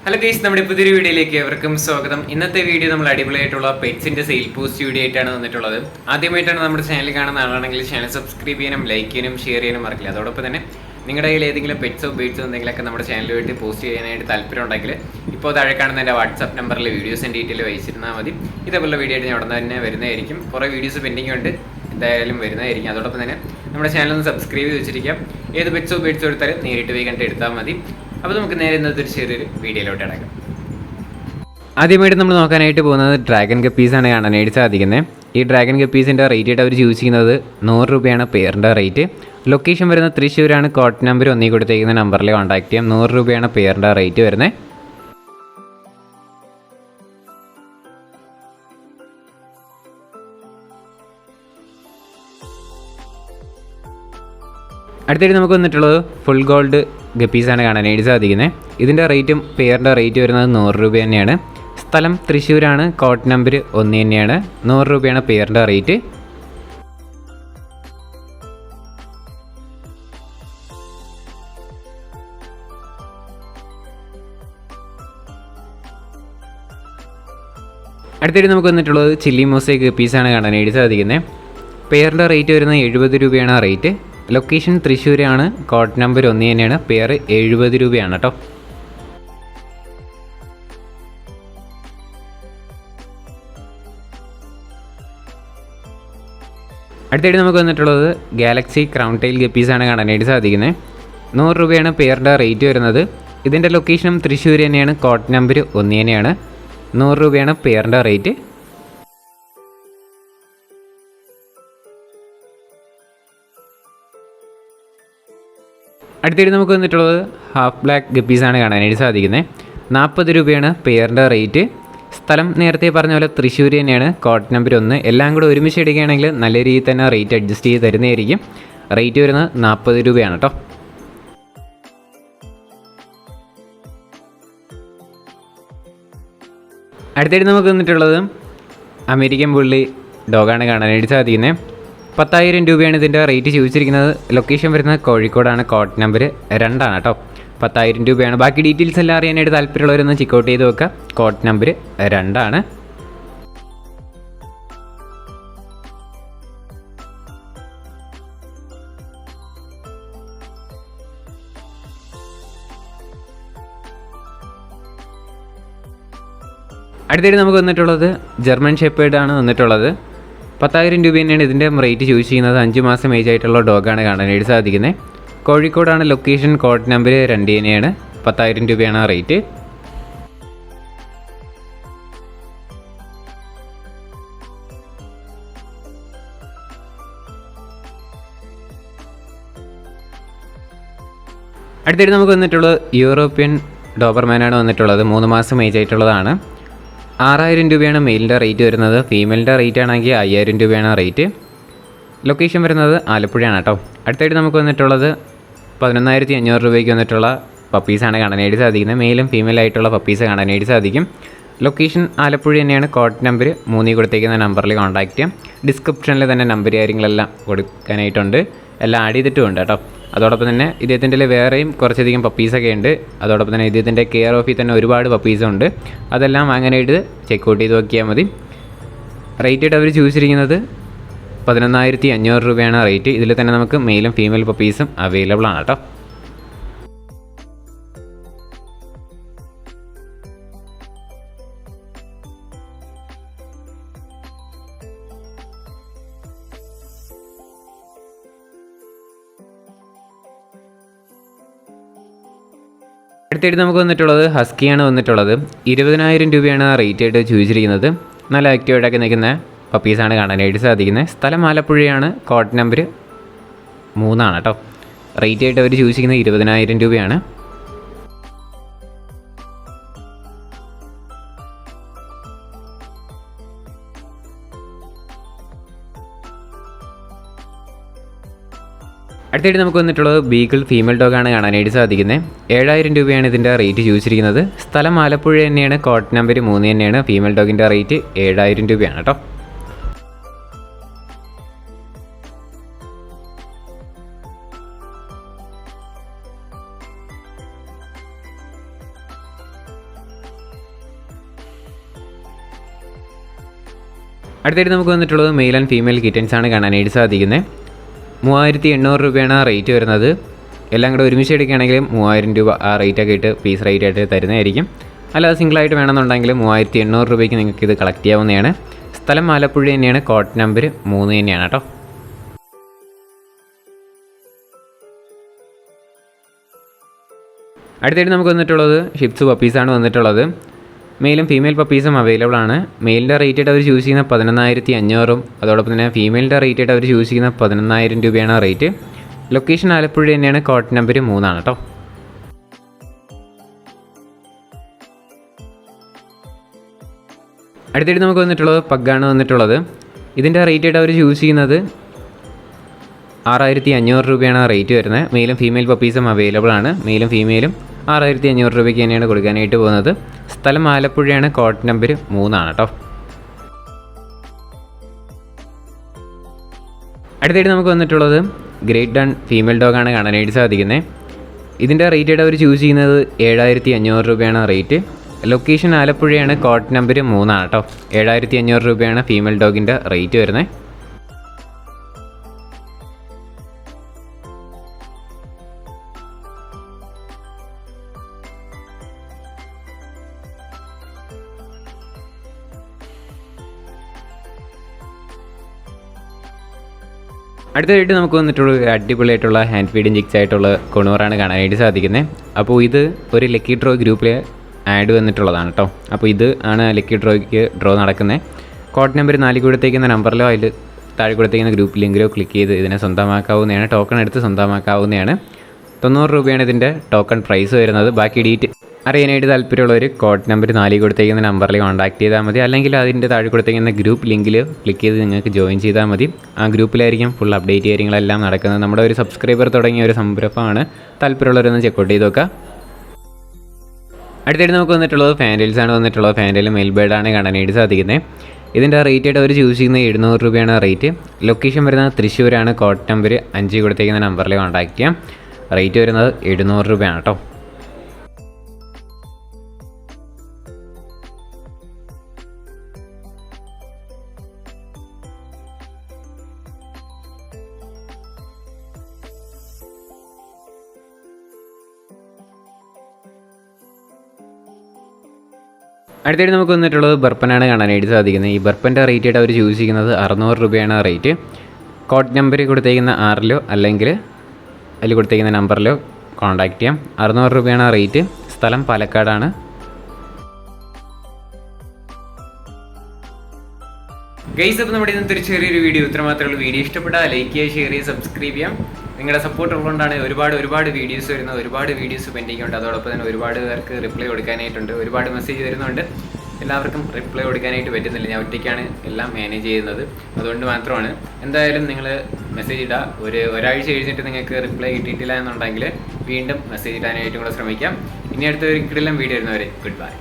Hello guys, നമ്മുടെ പുതിയൊരു വീഡിയോയിലേക്ക് എവർക്കും സ്വാഗതം. ഇന്നത്തെ വീഡിയോ നമ്മൾ അടിപൊളിയായിട്ടുള്ള പെറ്റ്സിന്റെ സെയിൽ പോസ്റ്റ് വീഡിയോ ആയിട്ടാണ് വന്നിട്ടുള്ളത്. ആദ്യമായിട്ടാണ് നമ്മുടെ ചാനൽ കാണുന്ന ആളാണെങ്കിൽ ചാനൽ സബ്സ്ക്രൈബ് ചെയ്യാനും ലൈക്ക് ചെയ്യാനും ഷെയർ ചെയ്യാനും മറക്കില്ല. അതോടൊപ്പം തന്നെ നിങ്ങളുടെ കയ്യിൽ ഏതെങ്കിലും പെറ്റ്സോ ബേഡ്സോ എന്തെങ്കിലുമൊക്കെ നമ്മുടെ ചാനലിൽ വേണ്ടി പോസ്റ്റ് ചെയ്യാനായിട്ട് താല്പര്യം ഉണ്ടെങ്കിൽ ഇപ്പോൾ താഴെ കാണുന്ന എൻ്റെ വാട്സാപ്പ് നമ്പറിൽ വീഡിയോസ് ഡീറ്റെയിൽ അയച്ചിരുന്നാൽ മതി. ഇതേപോലെ വീഡിയോ ആയിട്ട് ഞാൻ ഉടനെ തന്നെ വരുന്നതായിരിക്കും. കുറേ വീഡിയോസ് പെൻഡിങ് ഉണ്ട്, എന്തായാലും വരുന്നതായിരിക്കും. അതോടൊപ്പം തന്നെ നമ്മുടെ ചാനൽ ഒന്ന് സബ്സ്ക്രൈബ് ചെയ്ത് വെച്ചിരിക്കാം. ഏത് പെറ്റ്സോ ബേഡ്സോ എടുത്താലും നേരിട്ട് പോയി കണ്ട് എടുത്താൽ മതി. അപ്പോൾ നമുക്ക് നേരെ ഇന്നത്തെ ഒരു ചെറിയൊരു വീഡിയോയിലോട്ട് അടക്കാം. ആദ്യമായിട്ട് നമ്മൾ നോക്കാനായിട്ട് പോകുന്നത് ഡ്രാഗൺ ഗപ്പീസാണ് കാണാനായിട്ട് സാധിക്കുന്നത്. ഈ ഡ്രാഗൺ ഗപ്പീസിൻ്റെ റേറ്റ് ആയിട്ട് അവർ ചൂസ് ചെയ്യുന്നത് 100 രൂപയാണ് പെയറിൻ്റെ റേറ്റ്. ലൊക്കേഷൻ വരുന്നത് തൃശ്ശൂരാണ്. കോഡ് നമ്പർ ഒന്നീ കൊടുത്തേക്കുന്ന നമ്പറിൽ കോൺടാക്ട് ചെയ്യാം. 100 രൂപയാണ് പെയറിൻ്റെ റേറ്റ് വരുന്നത്. അടുത്തായിട്ട് നമുക്ക് വന്നിട്ടുള്ളത് ഫുൾ ഗോൾഡ് ഗപ്പീസാണ് കാണാനായിട്ട് സാധിക്കുന്നത്. ഇതിൻ്റെ റേറ്റും പെയറിൻ്റെ റേറ്റ് വരുന്നത് 100 രൂപ തന്നെയാണ്. സ്ഥലം തൃശ്ശൂരാണ്. കോഡ് നമ്പർ 1 തന്നെയാണ്. 100 രൂപയാണ് പെയറിൻ്റെ റേറ്റ്. അടുത്തായിട്ട് നമുക്ക് വന്നിട്ടുള്ളത് ചില്ലി മോസൈക്ക് ഗപ്പീസാണ് കാണാനായിട്ട് സാധിക്കുന്നത്. പെയറിൻ്റെ റേറ്റ് വരുന്നത് 70 രൂപയാണ് റേറ്റ്. ലൊക്കേഷൻ തൃശ്ശൂരാണ്. കോഡ് നമ്പർ 1 തന്നെയാണ്. പെയർ 70 രൂപയാണ് കേട്ടോ. അടുത്തായിട്ട് നമുക്ക് വന്നിട്ടുള്ളത് ഗാലക്സി ക്രൗൺ ടൈൽ ഗപ്പീസാണ് കാണാനായിട്ട് സാധിക്കുന്നത്. 100 രൂപയാണ് പെയറിൻ്റെ റേറ്റ് വരുന്നത്. ഇതിൻ്റെ ലൊക്കേഷനും തൃശ്ശൂർ തന്നെയാണ്. കോഡ് നമ്പർ 1 തന്നെയാണ്. 100 രൂപയാണ് പെയറിൻ്റെ റേറ്റ്. അടുത്തായിട്ട് നമുക്ക് വന്നിട്ടുള്ളത് ഹാഫ് ബ്ലാക്ക് ഗപ്പീസാണ് കാണാനായിട്ട് സാധിക്കുന്നത്. 40 രൂപയാണ് പെയറിൻ്റെ റേറ്റ്. സ്ഥലം നേരത്തെ പറഞ്ഞ പോലെ തൃശ്ശൂർ തന്നെയാണ്. Code number 1. എല്ലാം കൂടെ ഒരുമിച്ച് എടുക്കുകയാണെങ്കിൽ നല്ല രീതിയിൽ തന്നെ റേറ്റ് അഡ്ജസ്റ്റ് ചെയ്ത് തരുന്നതായിരിക്കും. റേറ്റ് വരുന്നത് 40 രൂപയാണ് കേട്ടോ. അടുത്തായിട്ട് നമുക്ക് വന്നിട്ടുള്ളത് അമേരിക്കൻ ബുള്ളി ഡോഗാണ് കാണാനായിട്ട് സാധിക്കുന്നത്. 10,000 രൂപയാണ് ഇതിൻ്റെ റേറ്റ് ചോദിച്ചിരിക്കുന്നത്. ലൊക്കേഷൻ വരുന്നത് കോഴിക്കോടാണ്. കോഡ് നമ്പർ 2 ആണ് കേട്ടോ. 10,000 രൂപയാണ്. ബാക്കി ഡീറ്റെയിൽസ് എല്ലാം അറിയാനായിട്ട് താല്പര്യമുള്ളവരൊന്ന് ചെക്കൗട്ട് ചെയ്ത് വെക്കുക. കോഡ് നമ്പർ 2 ആണ്. അടുത്തായിട്ട് നമുക്ക് വന്നിട്ടുള്ളത് ജർമ്മൻ ഷെപ്പേർഡ് ആണ് വന്നിട്ടുള്ളത്. 10,000 രൂപ തന്നെയാണ് ഇതിൻ്റെ റേറ്റ് ചൂസ് ചെയ്യുന്നത്. 5 മാസം ഏജ് ആയിട്ടുള്ള ഡോഗാണ് കാണാനായിട്ട് സാധിക്കുന്നത്. കോഴിക്കോടാണ് ലൊക്കേഷൻ. കോഡ് നമ്പർ 2 തന്നെയാണ്. 10,000 രൂപയാണ് റേറ്റ്. അടുത്തായിട്ട് നമുക്ക് വന്നിട്ടുള്ളത് യൂറോപ്യൻ ഡോബർമാനാണ് വന്നിട്ടുള്ളത്. 3 മാസം ഏജ് ആയിട്ടുള്ളതാണ്. 6,000 രൂപയാണ് മെയിലിൻ്റെ റേറ്റ് വരുന്നത്. ഫീമെയിലിൻ്റെ റേറ്റ് ആണെങ്കിൽ 5,000 രൂപയാണ് റേറ്റ്. ലൊക്കേഷൻ വരുന്നത് ആലപ്പുഴയാണ് കേട്ടോ. അടുത്തായിട്ട് നമുക്ക് വന്നിട്ടുള്ളത് 11,500 രൂപയ്ക്ക് വന്നിട്ടുള്ള പപ്പീസാണ് കാണാനായിട്ട് സാധിക്കുന്നത്. മെയിലും ഫീമെയിലായിട്ടുള്ള പപ്പീസ് കാണാനായിട്ട് സാധിക്കും. ലൊക്കേഷൻ ആലപ്പുഴ തന്നെയാണ്. കോഡ് നമ്പർ 3 കൊടുത്തേക്കുന്ന നമ്പറിൽ കോൺടാക്റ്റ് ചെയ്യാം. ഡിസ്ക്രിപ്ഷനിൽ തന്നെ നമ്പർ കാര്യങ്ങളെല്ലാം കൊടുക്കാനായിട്ടുണ്ട്. എല്ലാം ആഡ് ചെയ്തിട്ടുമുണ്ട് കേട്ടോ. അതോടൊപ്പം തന്നെ ഇദ്ദേഹത്തിൻ്റെ വേറെയും കുറച്ചധികം പപ്പീസൊക്കെ ഉണ്ട്. അതോടൊപ്പം തന്നെ ഇദ്ദേഹത്തിൻ്റെ കെയർ ഓഫിൽ തന്നെ ഒരുപാട് പപ്പീസുണ്ട്. അതെല്ലാം വാങ്ങാനായിട്ട് ചെക്കൗട്ട് ചെയ്ത് നോക്കിയാൽ മതി. റേറ്റ് അവർ ചോദിച്ചിരിക്കുന്നത് 11,500 രൂപയാണ് റേറ്റ്. ഇതിൽ തന്നെ നമുക്ക് മെയിലും ഫീമെയിൽ പപ്പീസും അവൈലബിൾ ആണ് കേട്ടോ. അടുത്തായിട്ട് നമുക്ക് വന്നിട്ടുള്ളത് ഹസ്കിയാണ് വന്നിട്ടുള്ളത്. 20,000 രൂപയാണ് റേറ്റ് ആയിട്ട് ചോദിച്ചിരിക്കുന്നത്. നല്ല ആക്റ്റീവായിട്ടൊക്കെ നിൽക്കുന്ന പപ്പീസാണ് കാണാനായിട്ട് സാധിക്കുന്നത്. സ്ഥലം ആലപ്പുഴയാണ്. കോഡ് നമ്പർ 3 ആണ് കേട്ടോ. റേറ്റ് ആയിട്ട് അവർ ചോദിച്ചിരിക്കുന്നത് 20,000 രൂപയാണ്. അടുത്തായിട്ട് നമുക്ക് വന്നിട്ടുള്ളത് ബീഗിൾ ഫീമെയിൽ ഡോഗാണ് കാണാനായിട്ട് സാധിക്കുന്നത്. 7,000 രൂപയാണ് ഇതിൻ്റെ റേറ്റ് ചോദിച്ചിരിക്കുന്നത്. സ്ഥലം ആലപ്പുഴ തന്നെയാണ്. കോഡ് നമ്പർ 3 തന്നെയാണ്. ഫീമെയിൽ ഡോഗിൻ്റെ റേറ്റ് 7,000 രൂപയാണ് കേട്ടോ. അടുത്തായിട്ട് നമുക്ക് വന്നിട്ടുള്ളത് മെയിൽ ആൻഡ് ഫീമെയിൽ കിറ്റൻസ് ആണ് കാണാനായിട്ട് സാധിക്കുന്നത്. 3800 രൂപയാണ് റേറ്റ് വരുന്നത്. എല്ലാം കൂടെ ഒരുമിച്ച് എടുക്കുകയാണെങ്കിൽ 3000 രൂപ ആ റേറ്റൊക്കെ ഇട്ട് പീസ് റേറ്റ് ആയിട്ട് തരുന്നതായിരിക്കും. അല്ലാതെ സിംഗിളായിട്ട് വേണമെന്നുണ്ടെങ്കിൽ 3800 രൂപയ്ക്ക് നിങ്ങൾക്ക് ഇത് കളക്ട് ചെയ്യാവുന്നതാണ്. സ്ഥലം ആലപ്പുഴ തന്നെയാണ്. കോഡ് നമ്പർ 3 തന്നെയാണ് കേട്ടോ. അടുത്തായിട്ട് നമുക്ക് വന്നിട്ടുള്ളത് ഷിപ്സ് പപ്പീസാണ് വന്നിട്ടുള്ളത്. മെയിലും ഫീമെയിൽ പപ്പീസും അവൈലബിൾ ആണ്. മെയിലിൻ്റെ റേറ്റ് ആയിട്ട് അവർ ചൂസ് ചെയ്യുന്ന 11500 അതോടൊപ്പം തന്നെ ഫീമെയിലിൻ്റെ റേറ്റ് ആയിട്ട് അവർ ചൂസ് ചെയ്യുന്ന 11000 രൂപയാണ് റേറ്റ്. ലൊക്കേഷൻ ആലപ്പുഴ തന്നെയാണ്. കോഡ് നമ്പർ 3 ആണ് കേട്ടോ. അടുത്തായിട്ട് നമുക്ക് വന്നിട്ടുള്ളത് പഗ്ഗാണ് വന്നിട്ടുള്ളത്. ഇതിൻ്റെ റേറ്റ് ആയിട്ട് അവർ ചൂസ് ചെയ്യുന്നത് 6500 രൂപയാണ് റേറ്റ് വരുന്നത്. മെയിലും ഫീമെയിൽ പപ്പീസും അവൈലബിൾ ആണ്. മെയിലും ഫീമെയിലും 6500 രൂപയ്ക്ക് തന്നെയാണ് കൊടുക്കാനായിട്ട് പോകുന്നത്. സ്ഥലം ആലപ്പുഴയാണ്. കോഡ് നമ്പർ 3 ആണ് കേട്ടോ. അടുത്തായിട്ട് നമുക്ക് വന്നിട്ടുള്ളത് ഗ്രേറ്റ് ഡൺ ഫീമെയിൽ ഡോഗാണ് കാണാനായിട്ട് സാധിക്കുന്നത്. ഇതിൻ്റെ റേറ്റ് ആയിട്ട് അവർ ചൂസ് ചെയ്യുന്നത് 7500 രൂപയാണ് റേറ്റ്. ലൊക്കേഷൻ ആലപ്പുഴയാണ്. കോഡ് നമ്പർ 3 ആണ് കേട്ടോ. 7500 രൂപയാണ് ഫീമെയിൽ ഡോഗിൻ്റെ റേറ്റ് വരുന്നത്. അടുത്തതായിട്ട് നമുക്ക് വന്നിട്ടുള്ള അടിപൊളിയായിട്ടുള്ള ഹാൻഡ് ഫീഡിങ് ജിക്സ് ആയിട്ടുള്ള കൊണൂറാണ് കാണാനായിട്ട് സാധിക്കുന്നത്. അപ്പോൾ ഇത് ഒരു ലക്കി ഡ്രോ ഗ്രൂപ്പിൽ ആഡ് വന്നിട്ടുള്ളതാണ് കേട്ടോ. അപ്പോൾ ഇത് ആണ് ലക്കി ഡ്രോയ്ക്ക് ഡ്രോ നടക്കുന്നത്. കോഡ് നമ്പർ 4 കൊടുത്തേക്കുന്ന നമ്പറിലോ അതിൽ താഴെ കൊടുത്തേക്കുന്ന ഗ്രൂപ്പ് ലിങ്കിലോ ക്ലിക്ക് ചെയ്ത് ഇതിനെ സ്വന്തമാക്കാവുന്നതാണ്. ടോക്കൺ എടുത്ത് സ്വന്തമാക്കാവുന്നതാണ്. 90 രൂപയാണ് ഇതിൻ്റെ ടോക്കൺ പ്രൈസ് വരുന്നത്. ബാക്കി അറിയാനായിട്ട് താല്പര്യമുള്ളവർ കോഡ് നമ്പർ 4 കൊടുത്തേക്കുന്ന നമ്പറിൽ കോൺടാക്ട് ചെയ്താൽ മതി. അല്ലെങ്കിൽ അതിൻ്റെ താഴെ കൊടുത്തേക്കുന്ന ഗ്രൂപ്പ് ലിങ്കിൽ ക്ലിക്ക് ചെയ്ത് നിങ്ങൾക്ക് ജോയിൻ ചെയ്താൽ മതി. ആ ഗ്രൂപ്പിലായിരിക്കും ഫുൾ അപ്ഡേറ്റ് കാര്യങ്ങളെല്ലാം നടക്കുന്നത്. നമ്മുടെ ഒരു സബ്സ്ക്രൈബർ തുടങ്ങിയ ഒരു സംരംഭമാണ്. താല്പര്യമുള്ളവരൊന്ന് ചെക്കൗട്ട് ചെയ്ത് നോക്കാം. അടുത്തായിട്ട് നമുക്ക് വന്നിട്ടുള്ളത് ഫാൻഡൽസ് ആണ് വന്നിട്ടുള്ളത്. ഫാൻഡൽ മെയിൽ ബേർഡാണ് കാണാനായിട്ട് സാധിക്കുന്നത്. ഇതിൻ്റെ റേറ്റ് ആയിട്ട് അവർ ചൂസ് ചെയ്യുന്നത് 700 രൂപയാണ് റേറ്റ്. ലൊക്കേഷൻ വരുന്നത് തൃശ്ശൂരാണ്. കോഡ് നമ്പർ 5 കൊടുത്തേക്കുന്ന നമ്പറിൽ കോൺടാക്ട് ചെയ്യാം. റേറ്റ് വരുന്നത് 700 രൂപയാണ് കേട്ടോ. അടുത്തായിട്ട് നമുക്ക് വന്നിട്ടുള്ളത് ബർപ്പനാണ് കാണാനായിട്ട് സാധിക്കുന്നത്. ഈ ബർപ്പൻ്റെ റേറ്റ് ആയിട്ട് അവർ ചൂസ് ചെയ്യുന്നത് 600 രൂപയാണ് റേറ്റ്. കോഡ് നമ്പർ കൊടുത്തേക്കുന്ന 6 അല്ലെങ്കിൽ അതിൽ കൊടുത്തേക്കുന്ന നമ്പറിലോ കോൺടാക്ട് ചെയ്യാം. 600 രൂപയാണ് റേറ്റ്. സ്ഥലം പാലക്കാടാണ്. ഗൈസ്, അപ്പോൾ നമ്മുടെ ഇന്നത്തെ ഒരു ചെറിയൊരു വീഡിയോ ഇത്ര മാത്രമേ ഉള്ളൂ. വീഡിയോ ഇഷ്ടപ്പെട്ടാൽ ലൈക്ക് ചെയ്യുക, ഷെയർ ചെയ്യുക, സബ്സ്ക്രൈബ് ചെയ്യാം. നിങ്ങളുടെ സപ്പോർട്ട് ഉള്ളതുകൊണ്ടാണ് ഒരുപാട് വീഡിയോസ് വരുന്നത്. ഒരുപാട് വീഡിയോസ് പെൻഡിങ് ഉണ്ട്. അതോടൊപ്പം തന്നെ ഒരുപാട് പേർക്ക് റിപ്ലൈ കൊടുക്കാനായിട്ടുണ്ട്. ഒരുപാട് മെസ്സേജ് വരുന്നുണ്ട്. എല്ലാവർക്കും റിപ്ലൈ കൊടുക്കാനായിട്ട് പറ്റുന്നില്ല. ഞാൻ ഒറ്റയ്ക്കാണ് എല്ലാം മാനേജ് ചെയ്യുന്നത്. അതുകൊണ്ട് മാത്രമാണ്. എന്തായാലും നിങ്ങൾ മെസ്സേജ് ഇടുക. ഒരാഴ്ച കഴിഞ്ഞിട്ട് നിങ്ങൾക്ക് റിപ്ലൈ കിട്ടിയിട്ടില്ല എന്നുണ്ടെങ്കിൽ വീണ്ടും മെസ്സേജ് ഇടാനായിട്ടും കൂടെ ശ്രമിക്കാം. ഇനി അടുത്ത ഒരിക്കലും വീഡിയോ വരുന്നവരെ ഗുഡ് ബൈ.